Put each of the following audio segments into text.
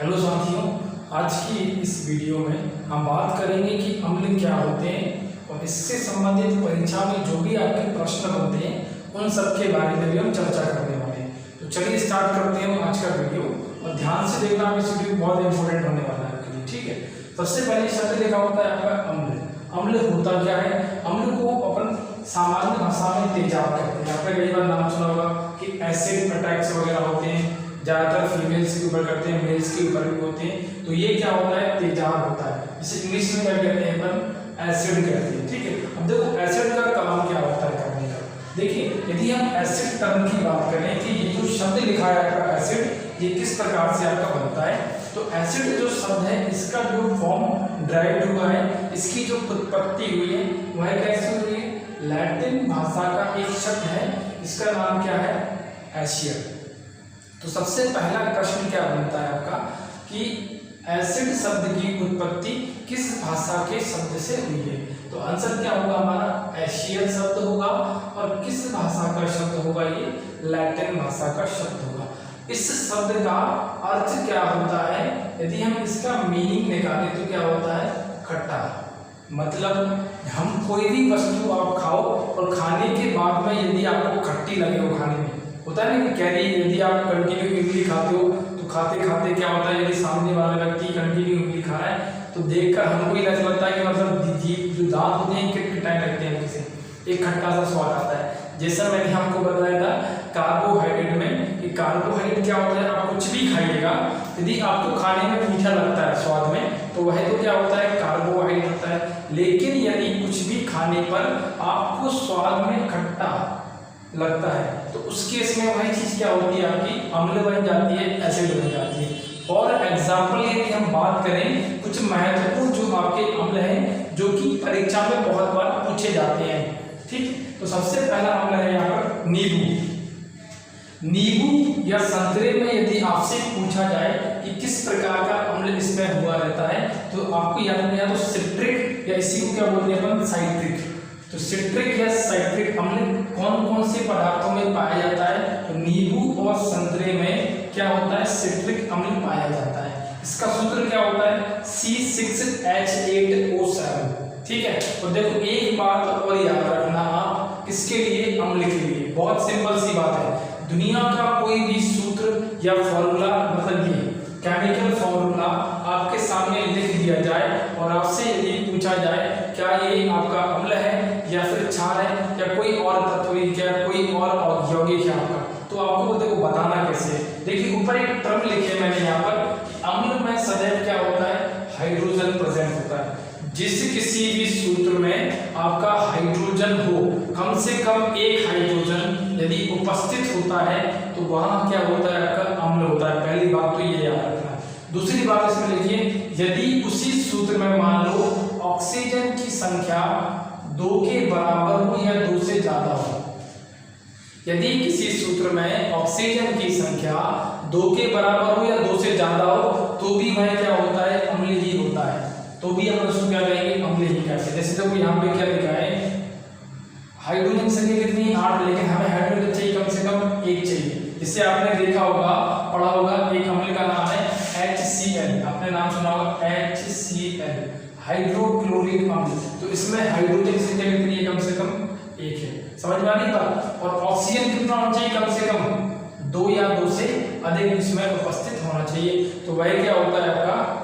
Hello साथियों, आज की इस वीडियो में हम बात करेंगे कि अम्ल क्या होते हैं और इससे संबंधित परीक्षा में जो भी आपके प्रश्न बनते हैं उन सब के बारे में भी हम चर्चा करने वाले हैं। तो चलिए स्टार्ट करते हैं आज का वीडियो और ध्यान से देखना, इस वीडियो बहुत इंपॉर्टेंट होने वाला है आपके लिए। ठीक है, सबसे पहले शब्द लिखा होता है आपका अम्ल। अम्ल होता क्या है? अम्ल को अपन सामान्य भाषा में तेजाब कहते हैं। आपने कई बार नाम सुना होगा कि एसिड अटैक्स वगैरह होते हैं, ज़्यादातर फीमेल्स के ऊपर करते हैं, मेल्स के ऊपर भी होते हैं। तो ये क्या होता है? तेजाब होता है। इसे इंग्लिश में क्या कहते हैं? अपन एसिड कहते हैं। ठीक है, अब देखो एसिड का काम क्या होता है करने का। देखिए, यदि हम एसिड टर्म की बात करें कि ये जो शब्द लिखा है आपका एसिड, ये किस प्रकार से आपका बनता है, तो एसिड जो शब्द है इसका जो फॉर्म ड्राइव हुआ है, इसकी जो उत्पत्ति हुई है वह कैसे हुई है? लैटिन भाषा का एक शब्द है, इसका नाम क्या है? एशियर। तो सबसे पहला प्रश्न क्या बनता है आपका कि एसिड शब्द की उत्पत्ति किस भाषा के शब्द से हुई है? तो आंसर क्या होगा हमारा? एशियन शब्द होगा। और किस भाषा का शब्द होगा? ये लैटिन भाषा का शब्द होगा। इस शब्द का अर्थ क्या होता है? यदि हम इसका मीनिंग निकालें तो क्या होता है? खट्टा। मतलब हम कोई भी वस्तु आप खाओ और खाने के बाद में यदि आपको खट्टी लगे हो, खाने में होता है ना कि कैरी, यदि आप कंटिन्यू इमली खाते हो तो खाते खाते क्या होता है, यदि सामने वाला व्यक्ति कंटिन्यू इमली खा रहा है तो देखकर हमको ही ऐसा लगता है कि मतलब जीभ जो दांत होते हैं किटकिटाने लगते हैं, किसी एक खट्टा सा स्वाद आता है। जैसा मैंने आपको बताया था कार्बोहाइड्रेट में कि कार्बोहाइड्रेट क्या होता है, आप कुछ भी खाइएगा यदि आपको खाने में मीठा लगता है स्वाद में, तो वह तो क्या होता है? कार्बोहाइड्रेट होता है। लेकिन यदि कुछ भी खाने पर आपको स्वाद में खट्टा लगता है तो उस केस में वही चीज क्या होती है? आपकी अम्ल बन जाती है, एसिड बन जाती है। और एग्जाम्पल यदि हम बात करें कुछ महत्वपूर्ण जो आपके अम्ल हैं जो कि परीक्षा में बहुत बार पूछे जाते हैं। ठीक, तो सबसे पहला अम्ल है यहाँ पर नींबू। नींबू या संतरे में यदि आपसे पूछा जाए कि किस प्रकार का अम्ल इसमें हुआ रहता है तो आपको याद नहीं, या तो सिट्रिक या इसी को क्या बोलते हैं अपन? साइट्रिक। तो सिट्रिक या साइट्रिक अम्ल कौन कौन से पदार्थों में पाया जाता है? तो नींबू और संतरे में क्या होता है? सिट्रिक अम्ल पाया जाता है। इसका सूत्र क्या होता है? C6H8O7। ठीक है, तो देखो एक बात और याद रखना आप, किसके लिए? अम्ल के लिए। बहुत सिंपल सी बात है, दुनिया का कोई भी सूत्र या फॉर्मूला, मतलब ये केमिकल फॉर्मूला आपके सामने लिख दिया जाए और आपसे यदि पूछा जाए क्या ये आपका अम्ल है या फिर क्षार है या कोई और तत्व या कोई और यौगिक है आपका, तो आपको देखो बताना कैसे। देखिए ऊपर एक टर्म लिखे मैंने यहाँ पर, अम्ल में सदैव क्या होता है? हाइड्रोजन प्रेजेंट होता है। जिस किसी भी सूत्र में आपका हाइड्रोजन हो, कम से कम एक हाइड्रोजन यदि उपस्थित होता है तो वहां क्या होता है? आपका अम्ल होता है। पहली बात तो ये याद रखना है। दूसरी बात इसमें लिखिए, यदि उसी सूत्र में मान लो ऑक्सीजन की संख्या 2 के बराबर हो या 2 से ज्यादा हो, यदि किसी सूत्र में ऑक्सीजन की संख्या 2 के बराबर हो या 2 से ज्यादा हो तो भी वह क्या होता है? अम्ल ही होता है। तो भी हम उसको क्या कहेंगे? अम्ल ही कहते हैं। जैसे देखो यहाँ पे क्या लिखा है, हाइड्रोजन संख्या कितनी? 8, लेकिन हमें हाइड्रोजन चाहिए कम से कम 1 चाहिए। जिससे आपने देखा होगा, पढ़ा होगा, एक अम्ल का नाम है HCl। आपने नाम सुना होगा HCl, हाइड्रोक्लोरिक अम्ल। तो इसमें हाइड्रोजन संख्या कितनी है? कम से कम 1 है। समझ में आ रही बात? और ऑक्सीजन कितना होना चाहिए? कम से कम 2 या 2 से अधिक इसमें उपस्थित होना चाहिए। तो वह क्या होता है? आपका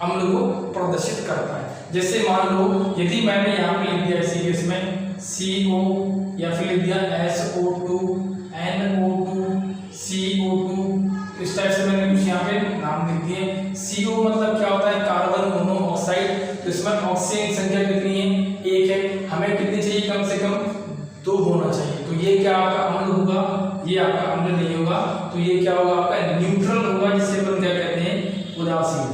अम्ल को प्रदर्शित करता है। जैसे मान लो यदि मैंने यहाँ पे लिख दिया इसी केस में CO या फिर लिख दिया SO2, NO2, CO2, इस टाइप से मैंने कुछ यहाँ पे नाम लिख दिए। CO मतलब क्या होता है? Carbon monoxide. तो इसमें ऑक्सीजन संख्या कितनी है? 1 है। हमें कितनी चाहिए? कम से कम 2 होना चाहिए। तो ये क्या आपका अम्ल होगा? ये आपका अम्ल नहीं होगा। तो ये क्या होगा? आपका न्यूट्रल होगा, जिसे अपन क्या कहते हैं? उदासीन।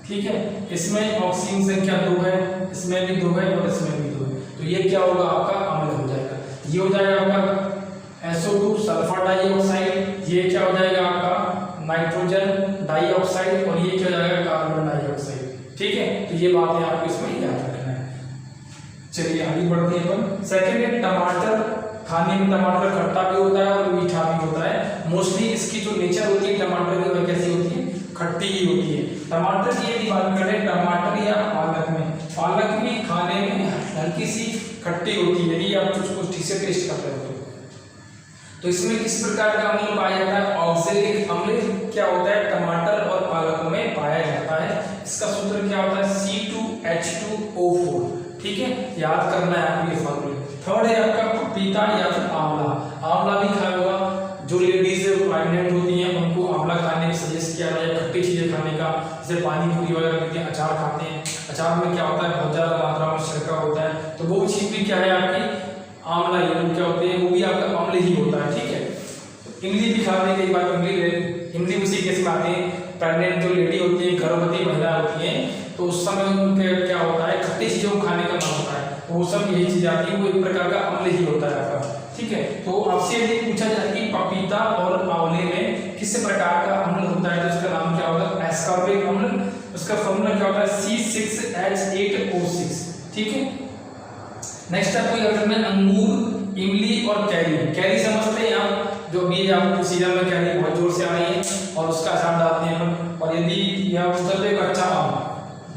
ठीक है, इसमें ऑक्सीजन संख्या 2 है, इसमें भी 2 है और इसमें भी 2 है। तो ये क्या होगा? आपका अम्ल हो जाएगा। ये हो जाएगा आपका SO2 सल्फर डाइऑक्साइड, ये क्या हो जाएगा? आपका नाइट्रोजन डाइऑक्साइड, और ये क्या हो जाएगा? Carbon dioxide. ठीक है, तो ये बातें आपको इसमें याद रखना है। चलिए आगे बढ़ते हैं अपन। सेकंड है टमाटर। खाने में टमाटर खट्टा भी होता है और मीठा भी होता है। मोस्टली इसकी जो नेचर होती है टमाटर की, वह कैसी होती है? खट्टी ही होती है। टमाटर की यदि बात करें, टमाटर या पालक भी खाने में हल्की सी खट्टी होती है यदि आप उसको ठीक से टेस्ट करते हो। तो इसमें किस प्रकार का अम्ल पाया जाता है? ऑक्सैलिक अम्ल क्या होता है? टमाटर और पालक में पाया जाता है। इसका सूत्र क्या होता है? C2H2O4। ठीक है, याद करना है आपको ये फॉर्मूले। थर्ड है आपका पपीता या फिर आंवला। आंवला भी खाया होगा, जो लेडीज प्रेग्नेंट होती हैं उनको आंवला खाने की सजेस्ट किया जाए, खट्टी चीजें खाने का, जैसे पानी पूरी वगैरह पीते हैं, अचार खाते हैं। अचार में क्या होता है? बहुत ज्यादा मात्रा में सिरका होता है, तो वो चीज भी क्या है आपकी आंवला, ये क्या होते हैं? वो भी आपका अम्ल ही होता है। ठीक है, इमली भी खाने की बात, इमली उसी केस में आते हैं। प्रेग्नेंट जो लेडी होती है, गर्भवती महिला होती है, तो उस समय उनके क्या होता है? खट्टी चीजों खाने का मन होता है, तो वो सब यही चीज आती है, वो एक प्रकार का अम्ल ही होता है आपका। ठीक है, तो आपसे यदि पूछा जाए कि पपीता और आंवले में किस प्रकार का अम्ल होता है, तो उसका नाम क्या होगा? एस्कॉर्बिक अम्ल। उसका फॉर्मूला क्या होता है? C6H8O6। ठीक है, नेक्स्ट आपको याद रखना है अंगूर, इमली और कैरी। कैरी समझते हैं आप, जो भी आप सीजन में कैरी बहुत जोर से आ रही है और उसका अचार डालते हैं अपन। और यदि यह उतर पे कच्चा आम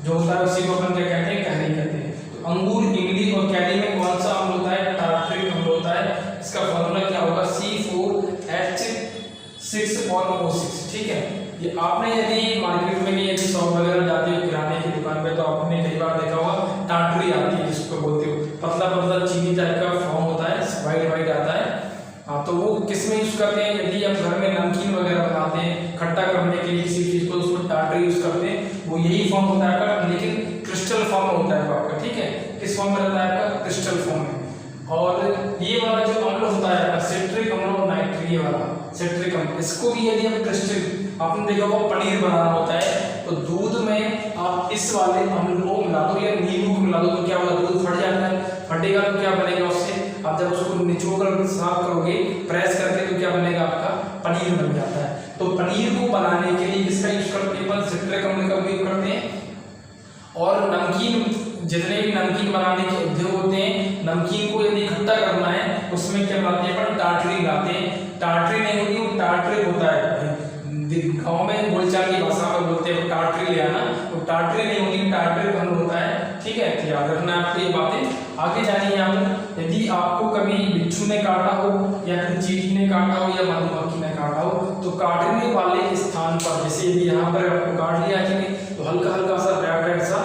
जो होता है उसी को अपन क्या कहते हैं? कैरी कहते हैं। तो अंगूर, इमली और कैरी में कौन सा अम्ल होता है? टार्ट्रिक अम्ल होता है। इसका फॉर्मूला क्या होगा? C4H6O6। ठीक है, ये आपने यदि मार्केट में भी यदि शॉप वगैरह जाते हो किराने की दुकान पे, तो आपने कई बार देखा होगा टाटरी आती है जिसको बोलते हो, पतला पतला चीनी टाइप का फॉर्म होता है, वाइट आता है। हाँ, तो वो किस में यूज करते हैं? यदि आप घर में नमकीन वगैरह बनाते हैं खट्टा करने के लिए किसी चीज को, उसमें टाटरी यूज करते हैं, वो यही फॉर्म होता है आपका, लेकिन क्रिस्टल फॉर्म में होता है आपका। ठीक है, किस फॉर्म में रहता है आपका? क्रिस्टल फॉर्म में। और ये वाला जो अम्ल होता है आपका सिट्रिक अम्ल और नाइट्रिक, ये वाला सिट्रिक अम्ल, इसको भी यदि हम क्रिस्टल, आपने देखा होगा पनीर बनाना होता है, तो दूध में आप इस वाले अम्ल को मिला दो या नींबू को मिला दो, तो क्या होगा? दूध फट जाता है। फटेगा तो क्या बनेगा उससे? आप जब उसको निचोड़ कर साफ करोगे, प्रेस करके, तो क्या बनेगा? आपका पनीर बन जाता है। तो पनीर को बनाने के लिए किसका यूज करते हैं? सिट्रिक अम्ल का उपयोग करते हैं। और नमकीन, जितने भी नमकीन बनाने के उद्योग होते हैं, नमकीन को यदि खट्टा करना है उसमें क्या बनाते हैं? अपन टाटरी लाते हैं। टाटरी नहीं होती, वो टाटरी होता है। गाँव में बोलचाल की भाषा में बोलते हैं टाटरी ले आना, वो टाटरी नहीं होती, टाटरी अम्ल होता है। ठीक है, तो याद रखना है आपको ये बातें। आगे जानिए आप, यदि आपको कभी बिच्छू ने काटा हो या फिर चींटी ने काटा हो या मधुमक्खी ने काटा हो, तो काटने वाले स्थान पर, जैसे यदि यहाँ पर आपको काट लिया कि तो हल्का हल्का सा रेड सा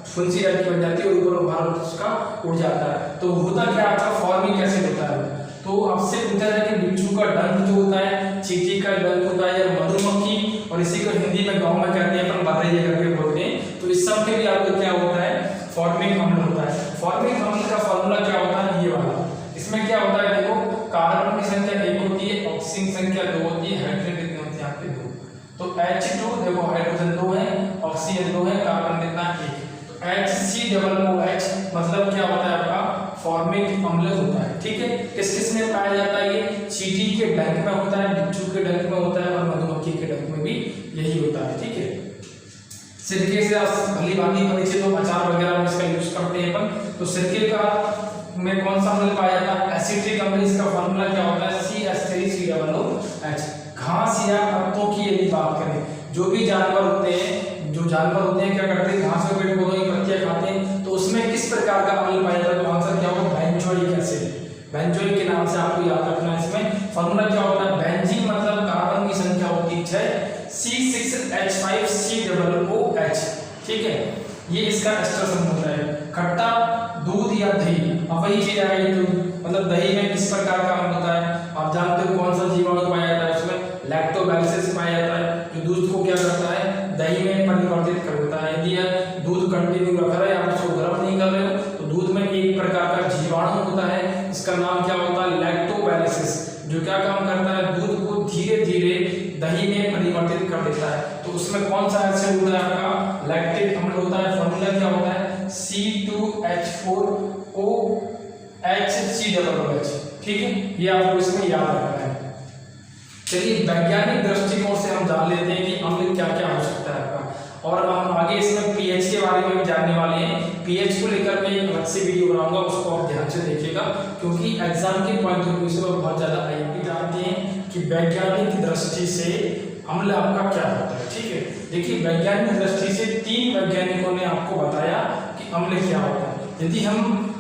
फुंसी टाइप की बन जाती है और ऊपर बाहर उसका उड़ जाता है। तो होता क्या आपका? फॉर्मिंग कैसे होता है? तो आपसे पूछा जाए कि बिच्छू का डंक जो होता है, चींटी का डंक होता है, या मधुमक्खी, और इसी को हिंदी में गाँव में कहते हैं अपन बर्रे करके बोलते हैं, तो इस सब के भी आपको क्या होता है? फॉर्मिक अम्ल होता है। फॉर्मिक अम्ल का फॉर्मूला क्या होता है? ये वाला। इसमें क्या होता है? देखो, कार्बन की संख्या 1 होती है, ऑक्सीजन संख्या 2 होती है, हाइड्रोजन कितने होते हैं आपके? 2। तो H2 देखो, हाइड्रोजन 2 है, ऑक्सीजन 2 है, कार्बन कितना? 1। तो HCOOH मतलब क्या होता है आपका? फॉर्मिक अम्ल होता है। ठीक है, किस किस में पाया जाता है? ये चींटी के डंक में होता है, बिच्छू के डंक में होता है, और मधुमक्खी के डंक में भी यही होता है। ठीक है, सिरके से भली भांति परिचित हो, अचार वगैरह में इसका यूज करते हैं अपन। तो सिरके का में कौन सा अम्ल पाया जाता है? एसिटिक अम्ल। इसका फॉर्मूला क्या होता है? CH3COOH। घास या पत्तों की यदि बात करें, जो भी जानवर होते हैं, क्या करते हैं? घास के पेड़ पौधों की पत्तियां खाते हैं, तो उसमें किस प्रकार का अम्ल पाया जाता है? तो आंसर क्या होगा? Benzoic acid. बेंजोइक के नाम से आपको याद रखना है। इसमें फॉर्मूला क्या होता है? बेंजीन मतलब कार्बन की संख्या होती है 6, C6H5COOH। ठीक है, ये इसका एस्टर समूह होता है। खट्टा, दूध या दही, अब वही चीज आ गई, तो मतलब दही में किस प्रकार का अम्ल होता है? आप जानते हो कौन सा जीवाणु पाया जाता है? उसमें लैक्टोबैसिलस पाया जाता है, जो दूध को क्या करता है? दही में परिवर्तित कर देता है। यदि दूध कंटिन्यू रख रहे हैं, आप उसको गर्म नहीं कर रहे हो, तो दूध में एक प्रकार का जीवाणु होता है, इसका नाम क्या होता है? लैक्टोबैसिलस, जो क्या काम करता है? दूध को धीरे धीरे दही में परिवर्तित कर देता है। तो उसमें कौन सा एसिड होता है आपका? लैक्टिक अम्ल होता है। फॉर्मूला क्या होता है? C2H4OHCOOH। ठीक है, ये आपको इसमें याद रखना है। चलिए, वैज्ञानिक दृष्टिकोण से हम जान लेते हैं कि अम्ल क्या क्या हो सकता है आपका, और हम आगे इसमें पीएच के बारे में भी जानने वाले हैं। पीएच को लेकर मैं एक अलग से वीडियो बनाऊंगा, उसको आप ध्यान से देखिएगा, क्योंकि एग्जाम के पॉइंट ऑफ व्यू से बहुत ज्यादा आईएमपी जानते हैं कि वैज्ञानिक दृष्टि से अम्ल आपका क्या होता है। ठीक है, देखिए वैज्ञानिक दृष्टि से 3 वैज्ञानिकों ने आपको बताया कि अम्ल क्या होता है। यदि हम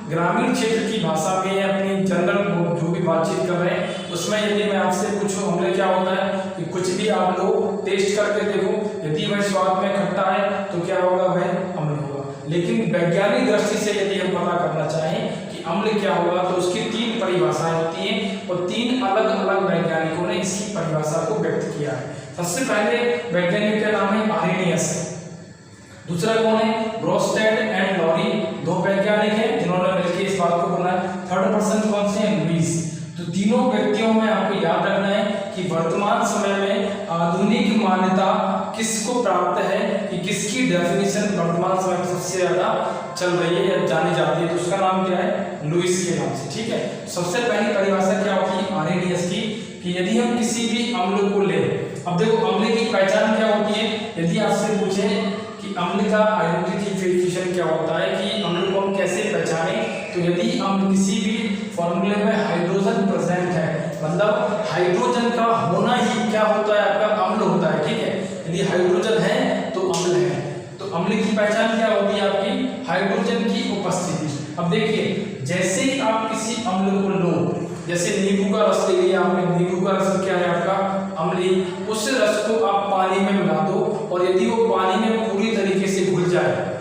ग्रामीण क्षेत्र की भाषा में अपनी जनरल जो भी बातचीत कर रहे हैं उसमें यदि मैं आपसे पूछूं अम्ल क्या होता है, कि कुछ भी आप लोग टेस्ट करके देखो, यदि वह स्वाद में खट्टा है तो क्या होगा, वह अम्ल होगा। लेकिन वैज्ञानिक दृष्टि से यदि हम पता करना चाहें कि अम्ल क्या होगा तो उसकी 3 परिभाषाएं होती हैं और 3 अलग अलग वैज्ञानिकों ने इसकी परिभाषा को व्यक्त किया है। सबसे पहले वैज्ञानिक का नाम है आरेनियस, दूसरा कौन है, ब्रोस्टेड एंड लॉरी, 2 वैज्ञानिक हैं जिन्होंने मिलकर इस बात को बनाया। थर्ड पर्सन कौन से हैं, लुईस। तो तीनों व्यक्तियों में आपको याद रखना है कि वर्तमान समय में आधुनिक मान्यता किसको प्राप्त है, कि किसकी डेफिनेशन वर्तमान समय में सबसे ज्यादा चल रही है या जानी जाती है, तो उसका नाम क्या है, लुईस के नाम से। ठीक है, सबसे पहली परिभाषा क्या होती है आरेनियस की, कि यदि हम किसी भी अम्ल को लें, अब देखो अम्ल की पहचान क्या होती है, यदि आपसे पूछे कि अम्ल का आइडेंटिफिकेशन क्या होता है, कि अम्ल को हम कैसे पहचाने, तो यदि अम्ल किसी भी फॉर्मूले में हाइड्रोजन प्रेजेंट है, मतलब हाइड्रोजन का होना ही क्या होता है, आपका अम्ल होता है। ठीक है, यदि हाइड्रोजन है तो अम्ल है। तो अम्ल की पहचान क्या होती है आपकी, हाइड्रोजन की उपस्थिति। अब देखिए जैसे ही आप किसी अम्ल को लो, जैसे नींबू का रस ले लिया आपने, नींबू का रस क्या है आपका, अम्लीय, उस रस को आप पानी में मिला दो और यदि वो पानी में पूरी तरीके से घुल जाए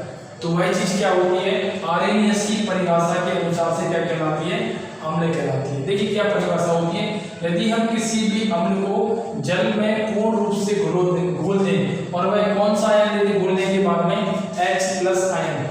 तो वह चीज क्या होती है, आरेनियस की परिभाषा के अनुसार से क्या कहलाती है, अम्ल कहलाती है। देखिए क्या परिभाषा होती है, यदि हम किसी भी अम्ल को जल में पूर्ण रूप से घोल दें और वह कौन सा आयन देते घोलने के बाद में, H+ आयन,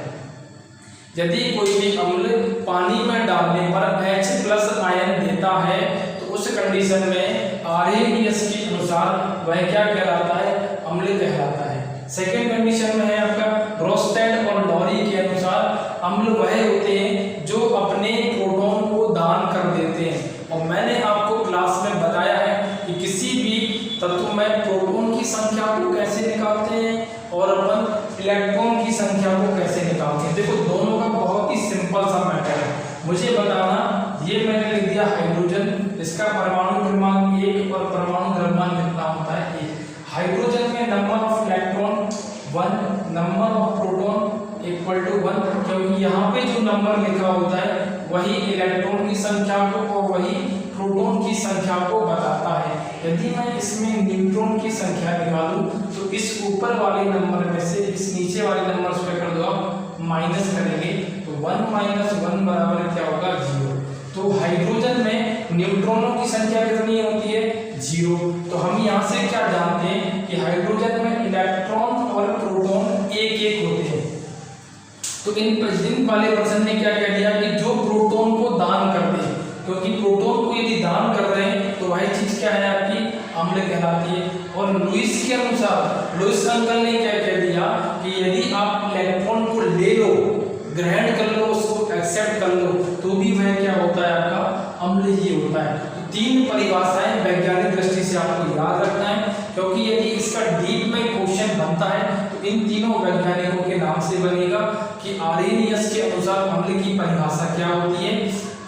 यदि कोई भी अम्ल पानी में डालने पर H+ आयन देता है तो उस कंडीशन में आरेनियस के अनुसार वह क्या कहलाता है, अम्ल कहलाता है। सेकेंड कंडीशन में है आपका ब्रोस्टेड और लॉरी के अनुसार अम्ल वह होते हैं जो अपने प्रोटॉन को दान कर देते हैं। और मैंने आपको क्लास में बताया है कि किसी भी तत्व में प्रोटॉन की संख्या को कैसे निकालते हैं और अपन इलेक्ट्रॉन की संख्या को कैसे निकालते हैं। देखो दोनों का बहुत ही सिंपल सा मैटर है, मुझे बताना, ये मैंने लिख दिया हाइड्रोजन, इसका परमाणु क्रमांक 1 और परमाणु द्रव्यमान कितना होता है 1। हाइड्रोजन में number of electron 1, number of proton = 1, क्योंकि यहाँ पे जो नंबर लिखा होता है वही इलेक्ट्रॉन की संख्या को और वही प्रोटॉन की संख्या को बताता है। यदि मैं इसमें न्यूट्रॉन की संख्या निकालूं तो इस ऊपर वाले नंबर में से इस नीचे वाले नंबर से कर दो आप माइनस करेंगे तो 1 - 1 बराबर क्या होगा, 0। तो हाइड्रोजन में न्यूट्रॉनों की संख्या कितनी होती है, 0। तो हम यहाँ से क्या जानते हैं कि हाइड्रोजन में इलेक्ट्रॉन और प्रोटॉन एक होते हैं। तो इन वाले पर्सन ने क्या कह दिया कि जो प्रोटॉन को दान कर दे, क्योंकि प्रोटॉन को यदि दान कर रहे हैं तो वही चीज क्या है आपकी, अम्ल कहलाती है। और लुईस के अनुसार, लुईस अंकल ने क्या कह दिया कि यदि आप इलेक्ट्रॉन को ले लो, ग्रहण कर लो, उसको एक्सेप्ट कर लो, तो भी वह क्या होता है आपका, अम्ल ही होता है। तो 3 परिभाषाएं वैज्ञानिक दृष्टि से आपको याद रखना है, क्योंकि यदि इसका डीप में क्वेश्चन बनता है तो इन तीनों वैज्ञानिकों के नाम से बनेगा कि आरेनियस के अनुसार अम्ल की परिभाषा क्या होती है,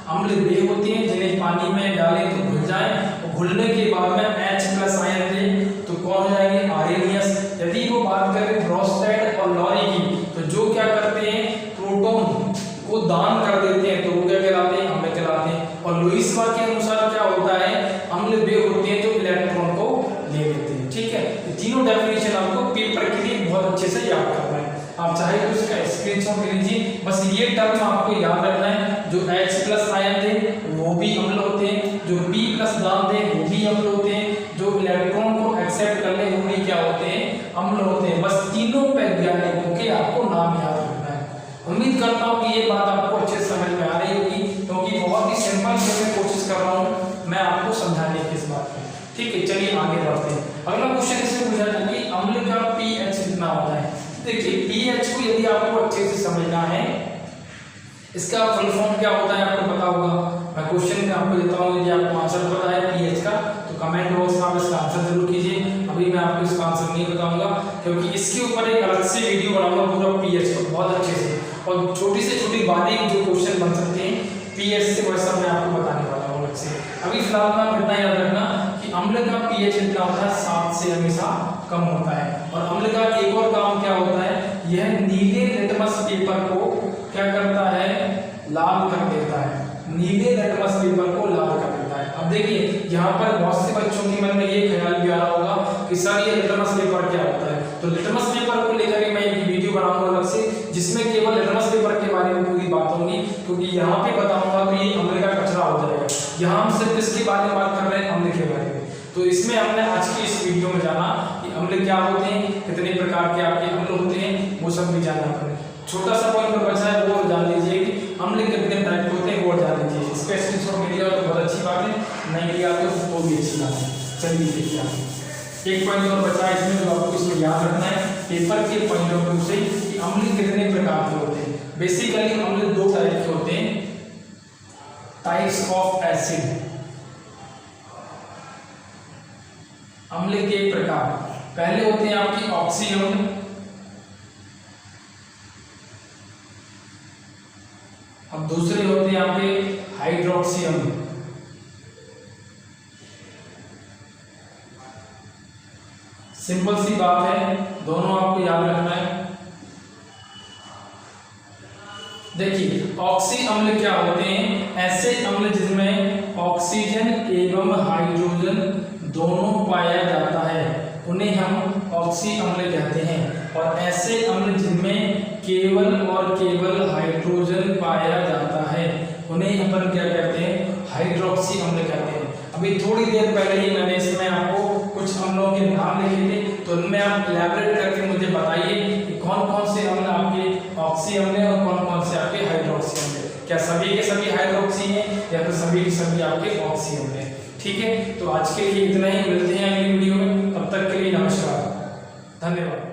अम्ल वे होते हैं जिन्हें पानी में डालें तो घुल जाए और घुलने के बाद में H+ आयन दें तो कौन हो जाएंगे, आरेनियस। यदि वो बात करें ब्रोस्टेड और लॉरी की, तो जो क्या करते हैं, प्रोटॉन को दान कर देते हैं तो वो क्या कहलाते हैं, अम्ल कहलाते हैं। और लुईस के अनुसार क्या होता है, अम्ल वे होते हैं जो इलेक्ट्रॉन को ले लेते हैं। ठीक है, तीनों डेफिनेशन आपको पेपर के लिए बहुत अच्छे से याद करना है। आप चाहे तो इसका स्क्रीनशॉट ले लीजिए, बस ये टर्म आपको याद रखना है, जो H+ आयन थे वो भी अम्ल होते हैं, जो P+ दान दे वो भी अम्ल होते हैं, जो इलेक्ट्रॉन को एक्सेप्ट कर ले वो भी क्या होते हैं, अम्ल होते हैं। बस तीनों वैज्ञानिकों के आपको नाम याद रखना है। उम्मीद करता हूँ कि ये बात आपको अच्छे से समझ में आ रही होगी, क्योंकि बहुत ही सिंपल वे में कोशिश कर रहा हूँ मैं आपको समझाने की इस बात में। ठीक है, चलिए आगे बढ़ते हैं। अगला क्वेश्चन इसमें पूछा था कि अम्ल का pH कितना होता है। देखिए pH को यदि आपको अच्छे से समझना है, इसका फुल फॉर्म क्या होता है आपको पता होगा, मैं क्वेश्चन में आपको देता हूँ, यदि आपको आंसर पता है pH का तो कमेंट बॉक्स में आप इसका आंसर जरूर कीजिए। अभी मैं आपको इसका आंसर नहीं बताऊंगा, क्योंकि इसके ऊपर एक अलग से वीडियो बनाऊंगा पूरा pH को बहुत अच्छे से, और छोटी से छोटी बारीक जो क्वेश्चन बन सकते हैं pH से, वैसा मैं आपको बताने वाला हूँ अलग से। अभी फिलहाल में इतना याद रखना कि अम्ल का पीएच कितना होता है, 7 से हमेशा कम होता है। और अम्ल का एक और काम क्या होता है, यह नीले लिटमस पेपर को क्या करता है, लाल कर देता है। नीले लिटमस पेपर को लाल कर देता है। अब देखिए यहाँ पर बहुत से बच्चों के मन में ये ख्याल भी आ रहा होगा कि सर ये लिटमस पेपर क्या होता है। तो लिटमस पेपर को लेकर के मैं एक वीडियो बनाऊंगा अलग से, जिसमें केवल लिटमस पेपर के बारे में पूरी बात होगी, क्योंकि यहाँ पे बताऊंगा तो ये अम्ल का कचरा हो जाएगा। यहाँ हम सिर्फ इसके बारे में बात कर रहे हैं, अम्ल के बारे में। तो इसमें हमने आज की इस वीडियो में जाना कि अम्ल क्या होते हैं, कितने प्रकार के आपके अम्ल होते हैं, वो सब भी जाना आपने। छोटा सा पॉइंट बचा है वो जान लीजिए कि अम्ल कितने टाइप के होते हैं, वो जान लीजिए। इसका स्क्रीनशॉट मिल गया तो बहुत अच्छी बात है, नहीं लिया तो वो भी अच्छी बात है। चलिए देखिए आप एक पॉइंट और बचा है इसमें, जो आपको इसमें याद रखना है पेपर के पॉइंट ऑफ व्यू से कि अम्ल कितने प्रकार के होते हैं। बेसिकली अम्ल 2 टाइप के होते हैं, टाइप्स ऑफ एसिड। अम्ल के प्रकार पहले होते हैं आपकी ऑक्सी अम्ल, अब दूसरे होते हैं आपके हाइड्रोक्सी अम्ल। सिंपल सी बात है, दोनों आपको याद रखना है। देखिए ऑक्सी अम्ल क्या होते हैं, ऐसे अम्ल जिसमें ऑक्सीजन एवं हाइड्रोजन दोनों पाया जाता है, उन्हें हम ऑक्सी अम्ल कहते हैं। और ऐसे अम्ल जिनमें केवल और केवल हाइड्रोजन पाया जाता है, उन्हें अपन क्या कहते हैं, हाइड्रोक्सी अम्ल कहते हैं। अभी थोड़ी देर पहले ही मैंने इसमें आपको कुछ अम्लों के नाम लिखे थे, तो उनमें आप इलैबोरेट करके मुझे बताइए कि कौन कौन से अम्ल आपके ऑक्सी अम्ल हैं और कौन कौन से आपके हाइड्रोक्सी अम्ल हैं। क्या सभी के सभी हाइड्रोक्सी हैं या फिर सभी के सभी आपके ऑक्सी अम्ल हैं। ठीक है, तो आज के लिए इतना ही, मिलते हैं अगली वीडियो में, तब तक के लिए नमस्कार, धन्यवाद।